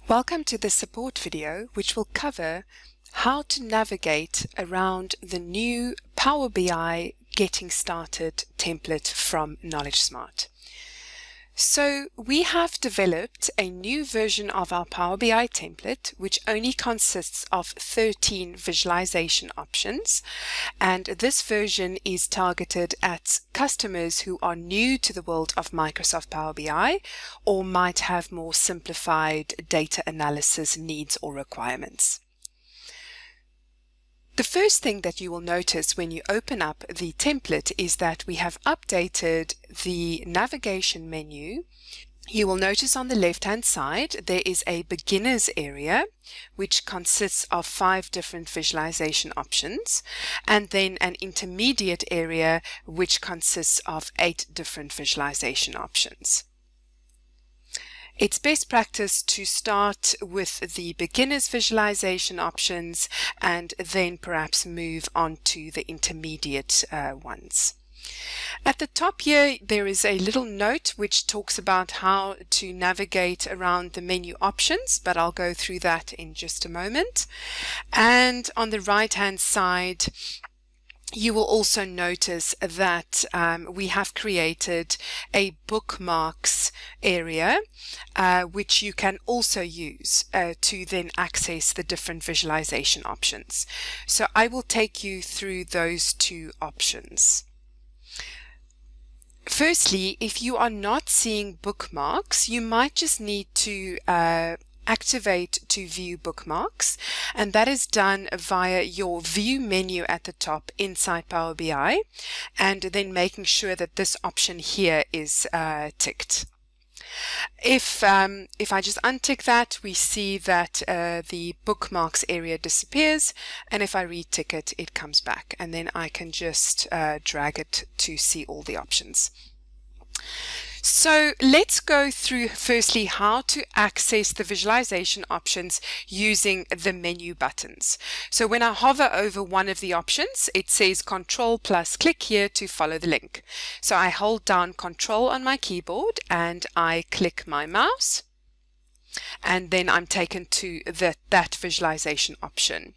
Welcome to this support video, which will cover how to navigate around the new Power BI Getting Started template from KnowledgeSmart. So we have developed a new version of our Power BI template, which only consists of 13 visualization options. And this version is targeted at customers who are new to the world of Microsoft Power BI or might have more simplified data analysis needs or requirements. The first thing that you will notice when you open up the template is that we have updated the navigation menu. You will notice on the left-hand side there is a beginner's area which consists of 5 different visualization options, and then an intermediate area which consists of 8 different visualization options. It's best practice to start with the beginner's visualization options and then perhaps move on to the intermediate ones. At the top here, there is a little note which talks about how to navigate around the menu options, but I'll go through that in just a moment. And on the right-hand side, you will also notice that we have created a bookmarks area which you can also use to then access the different visualization options. So I will take you through those 2 options. Firstly, if you are not seeing bookmarks, you might just need to activate to view bookmarks, and that is done via your view menu at the top inside Power BI, and then making sure that this option here is ticked. If I just untick that, we see that the bookmarks area disappears, and if I retick it, it comes back, and then I can just drag it to see all the options. So let's go through firstly how to access the visualization options using the menu buttons. So when I hover over one of the options, it says Control plus click here to follow the link. So I hold down Control on my keyboard and I click my mouse, and then I'm taken to that visualization option.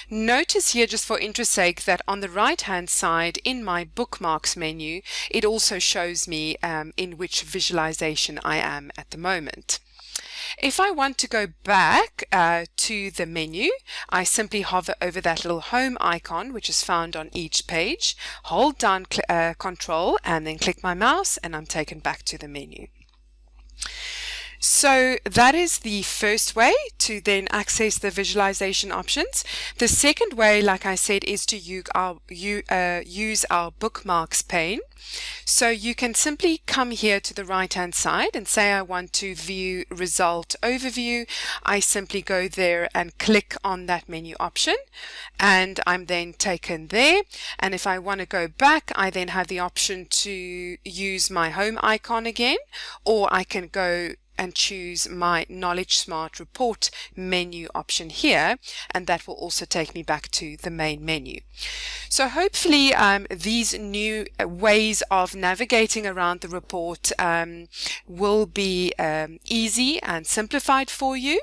Notice here, just for interest's sake, that on the right hand side in my bookmarks menu, it also shows me in which visualization I am at the moment. If I want to go back to the menu, I simply hover over that little home icon which is found on each page, hold down Control and then click my mouse, and I'm taken back to the menu. So that is the first way to then access the visualization options. The second way, like I said, is to use our bookmarks pane. So you can simply come here to the right hand side and say I want to view result overview. I simply go there and click on that menu option, and I'm then taken there. And if I want to go back, I then have the option to use my home icon again, or I can go and choose my KnowledgeSmart report menu option here, and that will also take me back to the main menu. So hopefully these new ways of navigating around the report will be easy and simplified for you.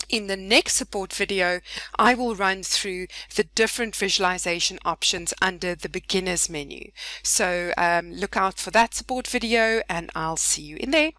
In the next support video, I will run through the different visualization options under the beginners menu. So look out for that support video, and I'll see you in there.